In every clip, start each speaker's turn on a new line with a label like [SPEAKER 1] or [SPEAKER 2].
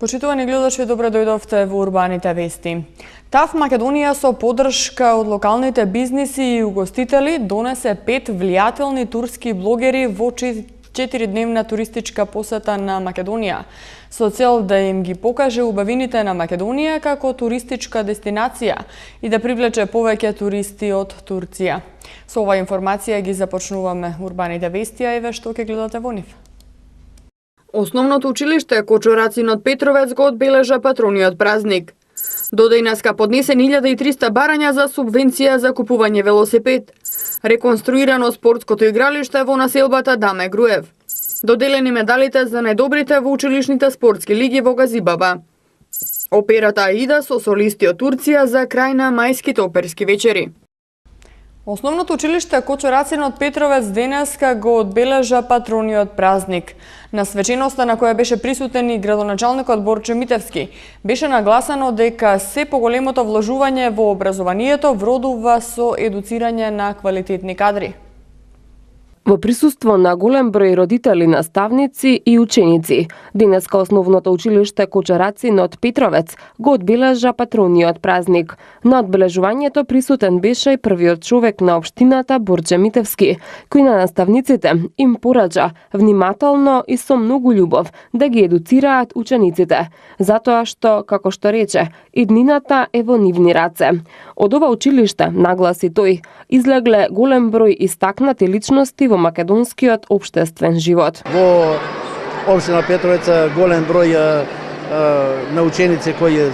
[SPEAKER 1] Почитувани гледачи, добре дојдовте во урбаните вести. ТАВ Македонија со поддршка од локалните бизниси и угостители донесе 5 влијателни турски блогери во 4-дневна туристичка посета на Македонија, со цел да им ги покаже убавините на Македонија како туристичка дестинација и да привлече повеќе туристи од Турција. Со оваа информација ги започнуваме урбаните вести, а еве што ќе гледате во нив.
[SPEAKER 2] Основното училиште Кочорацин од Петровец го одбележа патрониот празник. До денеска поднесен 1300 барања за субвенција за купување велосипед. Реконструирано спортското игралиште во населбата Даме Груев. Доделени медалите за најдобрите во училишните спортски лиги во Газибаба. Операта Аида со солисти од Турција за крај на мајските оперски вечери.
[SPEAKER 1] Основното училиште Кочорацин од Петровец денеска го одбележа патрониот празник. На свеченоста на која беше присутен и градоначалникот Борче Митевски, беше нагласено дека се поголемото вложување во образованието вродува со едуцирање на квалитетни кадри.
[SPEAKER 3] Во присуство на голем број родители, наставници и ученици, денеска основното училиште Кочорацин од Петровец го одбележа патрониот празник. На одбележувањето присутен беше и првиот човек на општината Борче Митевски, кој на наставниците им порача внимателно и со многу љубов да ги едуцираат учениците, затоа што, како што рече, иднината е во нивни раце. Од ова училиште, нагласи тој, излегле голем број истакнати личности во македонскиот општествен живот.
[SPEAKER 4] Во општина Петровец голем број на ученици кои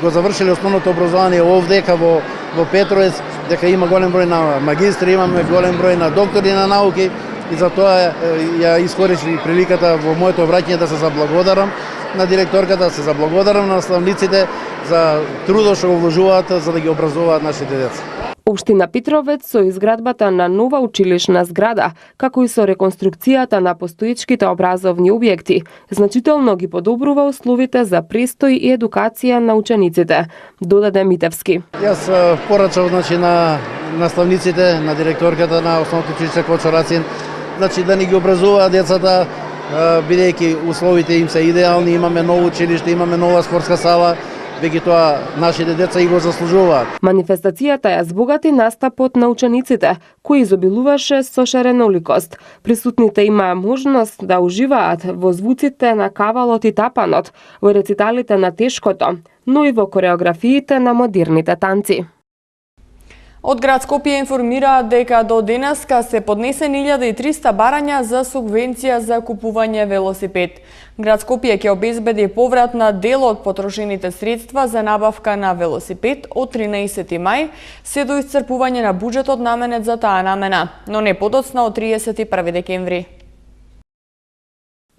[SPEAKER 4] го завршиле основното образование овдека во Петровец, дека има голем број на магистри, имаме голем број на доктори на науки и затоа ја искористив приликата во моето враќање да се заблагодарам на директорката, да се заблагодарам на наставниците за трудот што го вложуваат за да ги образуваат нашите деца.
[SPEAKER 3] Општина Петровец со изградбата на нова училишна зграда, како и со реконструкцијата на постоечките образовни објекти, значително ги подобрува условите за престој и едукација на учениците, додаде Митевски.
[SPEAKER 4] Јас порачав на наставниците, на директорката на основното училиште Кочорацин, да ни ги образуваат децата, бидејќи условите им се идеални, имаме ново училиште, имаме нова спортска сала, веќе тоа нашите деца и го заслужуваат.
[SPEAKER 3] Манифестацијата ја збогати настапот на учениците, кој изобилуваше со шареноликост. Присутните имаа можност да уживаат во звуците на кавалот и тапанот, во рециталите на тешкото, но и во кореографиите на модерните танци.
[SPEAKER 1] Од град Скопје информираат дека до денеска се поднесени 1300 барања за субвенција за купување велосипед. Град Скопје ќе обезбеди поврат на дел од потрошените средства за набавка на велосипед од 13 мај се до исцрпување на буџетот наменет за таа намена, но не подоцна од 31 декември.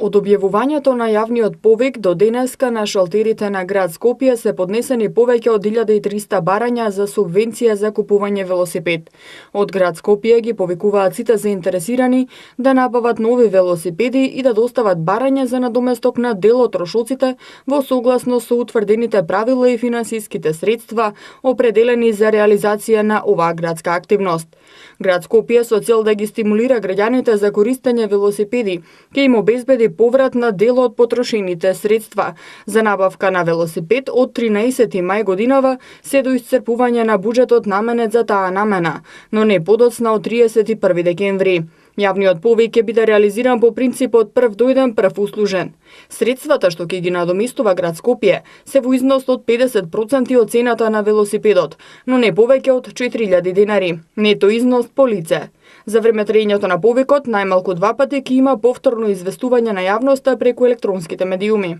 [SPEAKER 2] Од објавувањето на јавниот повик до денеска на шалтерите на град Скопје се поднесени повеќе од 1300 барања за субвенција за купување велосипед. Од град Скопје ги повикуваат сите заинтересирани да набават нови велосипеди и да достават барања за надоместок на дел од трошоците во согласно со утврдените правила и финансиските средства определени за реализација на оваа градска активност. Град Скопје со цел да ги стимулира граѓаните за користење велосипеди ќе им обезбеди поврат на дел од потрошените средства за набавка на велосипед од 13 мај годинава се до исцрпување на буџетот наменет за таа намена, но не подоцна од 31 декември. Јавниот повик ќе биде реализиран по принципот прв дојден, прв услужен. Средствата што ќе ги надоместува град Скопје се во износ од 50% од цената на велосипедот, но не повеќе од 4000 денари, нето износ по лице. За време траењето на повикот, најмалку 2 пати ќе има повторно известување на јавноста преку електронските медиуми.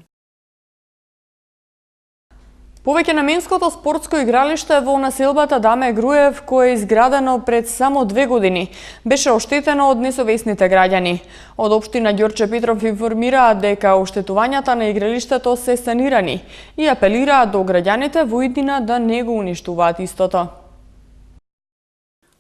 [SPEAKER 1] Повеќе наменското спортско игралиште во населбата Даме Груев, кое е изградено пред само 2 години, беше оштетено од несовесните граѓани. Од општина Ѓорче Петров информираат дека оштетувањата на игралиштето се санирани и апелираат до граѓаните во иднина да не го уништуваат истото.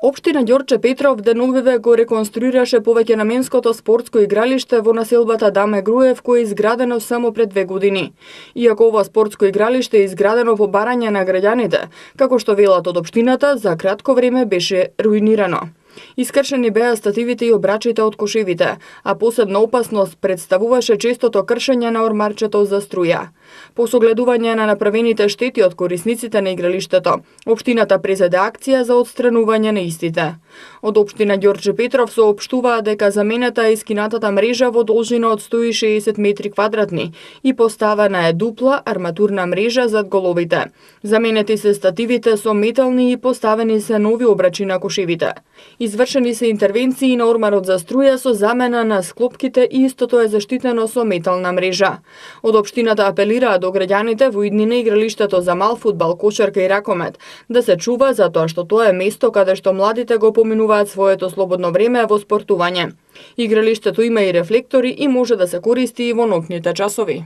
[SPEAKER 2] Општина Ѓорче Петров деновиве го реконструираше повеќе наменското спортско игралиште во населбата Даме Груев, кое е изградено само пред 2 години. Иако ова спортско игралиште е изградено по барање на граѓаните, како што велат од општината, за кратко време беше руинирано. Искршени беа стативите и обрачите од кошевите, а посебна опасност представуваше честото кршење на ормарчето за струја. По согледување на направените штети од корисниците на игралиштето, општината презеде акција за отстранување на истите. Од општина Ѓорче Петров соопштуваа дека заменета е скинатата мрежа во должина од 160 метри квадратни и поставена е дупла арматурна мрежа зад головите. Заменети се стативите со метални и поставени се нови обрачи на кошевите. Извршени се интервенции на ормарот за струја со замена на склопките и истото е заштитено со метална мрежа. Од општината апелираа до граѓаните во иднина игралиштето за мал фудбал, кошарка и ракомет да се чува затоа што тоа е место каде што младите го поминуваат своето слободно време во спортување. Игралиштето има и рефлектори и може да се користи и во ноќните часови.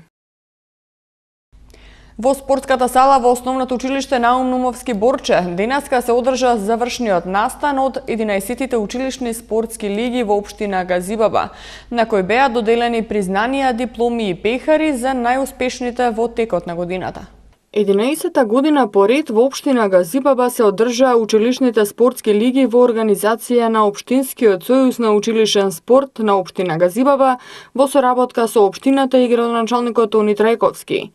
[SPEAKER 1] Во спортската сала во Основното училиште Наум Нумовски Борче денеска се одржа завршниот настан од 11-тите училишни спортски лиги во општина Газибаба, на кој беа доделени признанија, дипломи и пехари за најуспешните во текот на годината.
[SPEAKER 2] 11-та година поред во општина Газибаба се одржаа училишните спортски лиги во организација на Општинскиот сојуз на училишен спорт на општина Газибаба во соработка со општината и градоначалникот Тони Трајковски.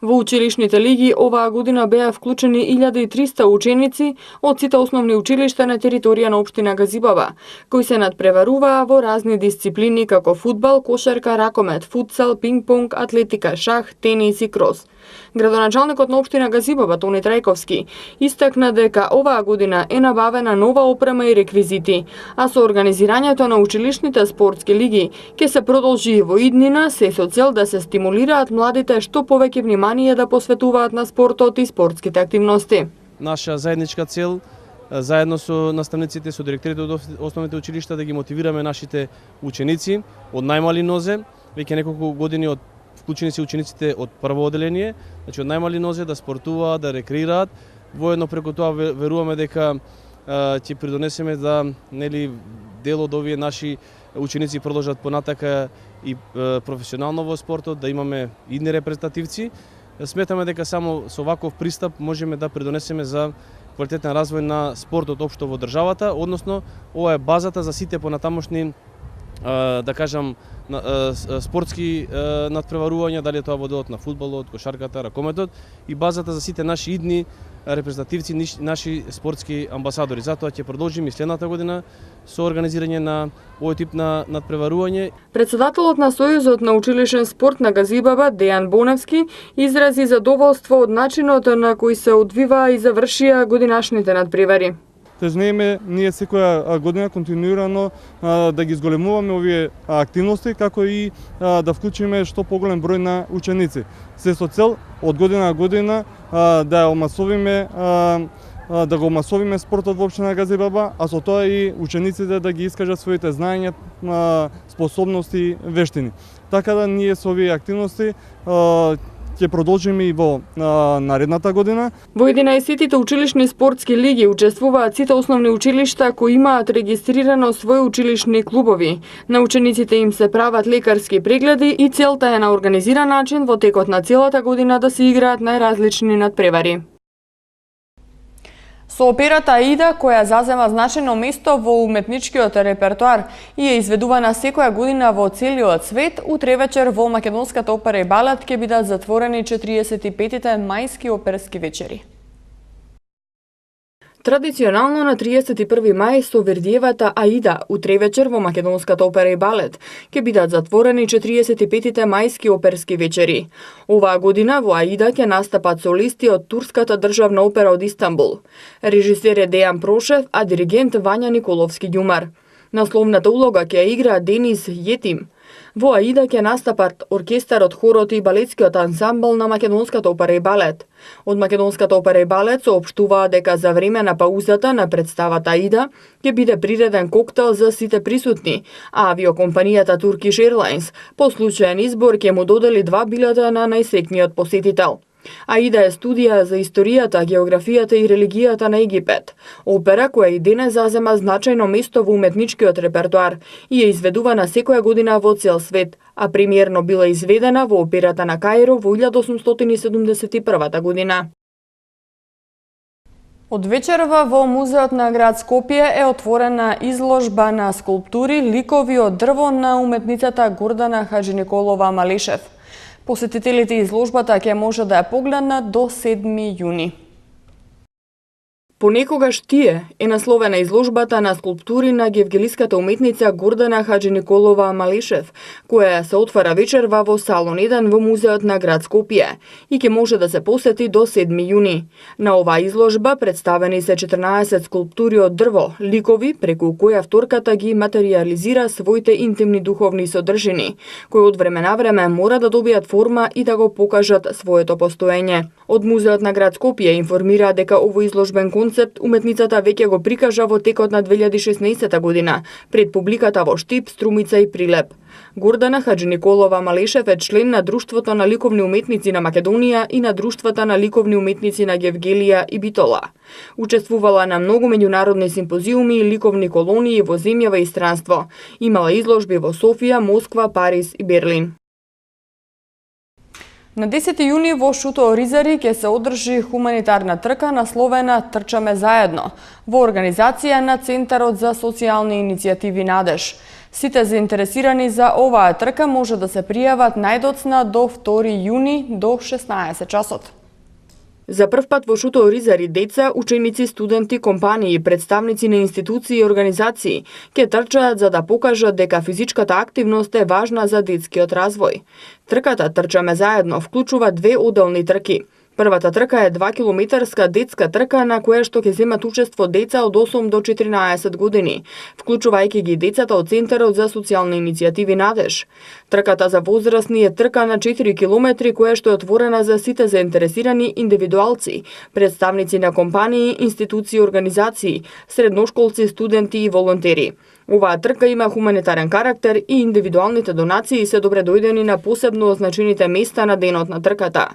[SPEAKER 2] Во училишните лиги оваа година беа вклучени 1300 ученици од сите основни училишта на територија на општина Газибаба, кои се надпреваруваа во разни дисциплини како фудбал, кошарка, ракомет, футсал, пинг-понг, атлетика, шах, тенис и крос. Градоначалникот на општина Газибаба Тони Трајковски истакна дека оваа година е набавена нова опрема и реквизити, а со организирањето на училишните спортски лиги ќе се продолжи и во иднина, се со цел да се стимулираат младите што повеќе внимание да посветуваат на спортот и спортските активности.
[SPEAKER 5] Наша заедничка цел, заедно со наставниците, со директорите од основните училишта, да ги мотивираме нашите ученици од најмали нозе, веќе неколку години од вклучени се учениците од прво оделение, значи од најмали нозе да спортуваат, да рекреираат. Воедно преку тоа веруваме дека ќе придонесеме да дел од овие наши ученици продолжат понатака и професионално во спортот, да имаме идни репрезентативци. Сметаме дека само со ваков пристап можеме да придонесеме за квалитетен развој на спортот општо во државата, односно ова е базата за сите понатамошни да кажам спортски надпреварувања, дали е тоа во делот на фудбалот, кошарката, ракометот и базата за сите наши идни репрезентативци, наши спортски амбасадори. Затоа ќе продолжиме и следната година со организирање на овој тип на надпреварување.
[SPEAKER 2] Председателот на Сојузот на училишен спорт на Газибаба Дејан Боневски изрази задоволство од начинот на кој се одвиваа и завршија годинашните надпревари.
[SPEAKER 6] Тежнееме ние секоја година континуирано да ги зголемуваме овие активности, како и да вклучиме што поголем број на ученици. Се со цел од година на година да го омасовиме спортот во општина Газибаба, а со тоа и учениците да ги искажат своите знаења, способности и вештини. Така да ние со овие активности ќе продолжиме и во наредната година.
[SPEAKER 2] Во 11-тите училишни спортски лиги учествуваат сите основни училишта кои имаат регистрирано своји училишни клубови. На учениците им се прават лекарски прегледи и целта е на организиран начин во текот на целата година да се играат најразлични надпревари.
[SPEAKER 1] Со операта Аида, која зазема значајно место во уметничкиот репертоар и е изведувана секоја година во целиот свет, утре вечер во Македонската опера и балет ќе бидат затворени 45-тите мајски оперски вечери.
[SPEAKER 2] Традиционално на 31 мај со Вердиевата Аида, утре вечер во Македонската опера и балет ќе бидат затворени 45-тите мајски оперски вечери. Оваа година во Аида ќе настапат солисти од Турската државна опера од Истанбул. Режисер е Дејан Прошев, а диригент Вања Николовски Ѓумар. Насловната улога ќе игра Денис Јетим. Во Аида ќе настапат оркестарот, хорот и балетскиот ансамбл на Македонската опера и балет. Од Македонската опера и балет соопштуваа дека за време на паузата на представата Аида ќе биде приреден коктел за сите присутни, а авиокомпанијата Turkish Airlines по случаен избор ќе му додели 2 билета на најсекниот посетител. Аида е студија за историјата, географијата и религијата на Египет. Опера која и денес зазема значајно место во уметничкиот репертоар и е изведувана секоја година во цел свет, а премиерно била изведена во операта на Каиро во 1871 година.
[SPEAKER 1] Од вечерва во Музеот на град Скопје е отворена изложба на скулптури ликови од дрво на уметницата Гордана Хаджиниколова Малишев. Посетителите изложбата ќе може да ја погледнат до 7 јуни.
[SPEAKER 2] Понекогаш тие е насловена изложбата на скулптури на гевгелиската уметница Гордана Хаджиниколова Малишев, која се отвара вечерва во салон 1 во Музеот на град Скопје и ќе може да се посети до 7 јуни. На оваа изложба представени се 14 скулптури од дрво, ликови преку кои авторката ги материализира своите интимни духовни содржини, кои од време на време мора да добијат форма и да го покажат своето постоење. Од Музеот на град Скопје информира дека овој изложбен концепт уметницата веќе го прикажа во текот на 2016 година пред публиката во Штип, Струмица и Прилеп. Гордана Хаджиниколова Малишев е член на Друштвото на ликовни уметници на Македонија и на Друштвата на ликовни уметници на Гевгелија и Битола. Учествувала на многу меѓународни симпозиуми и ликовни колонии во земјава и странство. Имала изложби во Софија, Москва, Париз и Берлин.
[SPEAKER 1] На 10 јуни во Шуто Оризари ќе се одржи хуманитарна трка насловена Трчаме заедно во организација на Центарот за социјални иницијативи Надеж. Сите заинтересирани за оваа трка може да се пријават најдоцна до 2 јуни до 16 часот.
[SPEAKER 2] За прв пат во Шуто Оризари деца, ученици, студенти, компании, представници на институции и организации ќе трчаат за да покажат дека физичката активност е важна за детскиот развој. Трката Трчаме заедно вклучува две оделни трки. Првата трка е 2-километарска детска трка на која што ќе земат учество деца од 8 до 14 години, вклучувајќи ги децата од Центарот за социјални иницијативи Надеж. Трката за возрастни е трка на 4 километри која што е отворена за сите заинтересирани индивидуалци, представници на компании, институции и организации, средношколци, студенти и волонтери. Оваа трка има хуманитарен карактер и индивидуалните донации се добре дојдени на посебно означените места на денот на трката.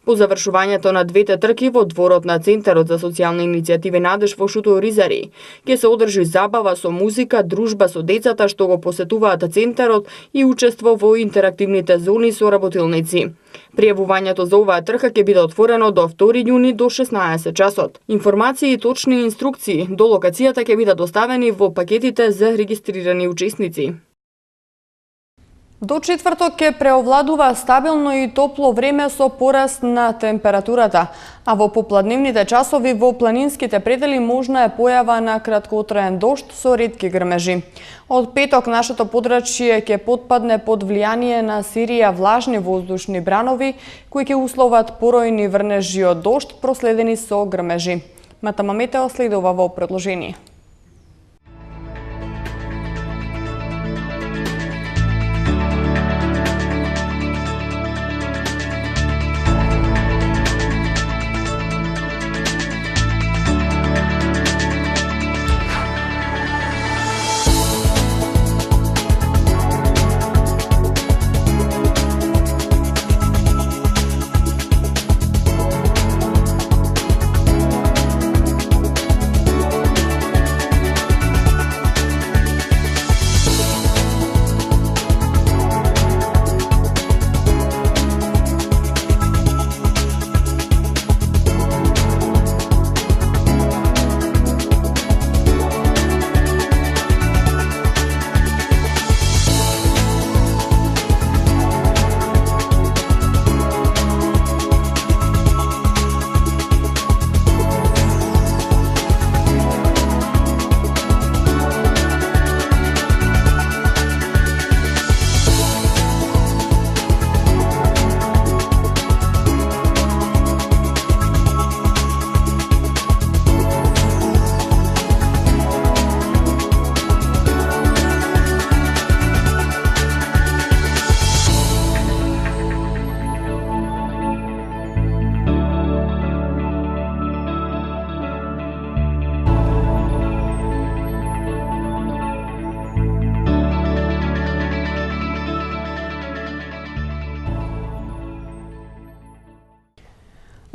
[SPEAKER 2] По завршувањето на двете трки во дворот на Центарот за социјални иницијативи Надеж во Шуто Оризари ќе се одржи забава со музика, дружба со децата што го посетуваат Центарот и учество во интерактивните зони со работилници. Пријавувањето за оваа трка ќе биде отворено до 2 јуни до 16 часот. Информации и точни инструкции до локацијата ќе бидат доставени во пакетите за регистрирани учесници.
[SPEAKER 1] До четврток ќе преовладува стабилно и топло време со пораст на температурата, а во попладневните часови во планинските предели можна е појава на краткотраен дожд со ретки грмежи. Од петок нашето подрачје ќе потпадне под влијание на серија влажни воздушни бранови кои ќе условат поројни врнежи од дожд проследени со грмежи. Матама метео следува во продолжение.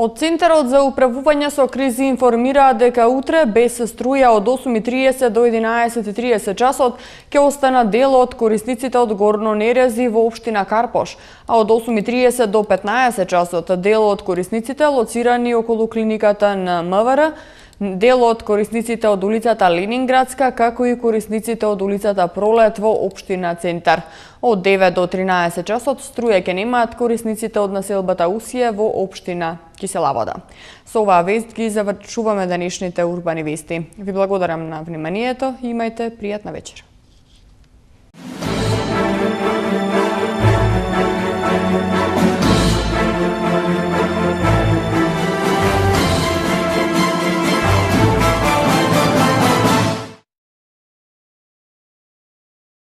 [SPEAKER 1] Од Центарот за управување со кризи информираат дека утре без струја од 8:30 до 11:30 часот ќе останат дел од корисниците од Горно Нерези во општина Карпош, а од 8:30 до 15 часот дел од корисниците лоцирани околу клиниката на МВР Дел од корисниците од улицата Ленинградска, како и корисниците од улицата Пролет во општина Центар. Од 9 до 13 часот струја ќе немаат корисниците од населбата Усие во општина Киселавода. Со оваа вест ги завршуваме денешните урбани вести. Ви благодарам на вниманието и имајте пријатна вечер.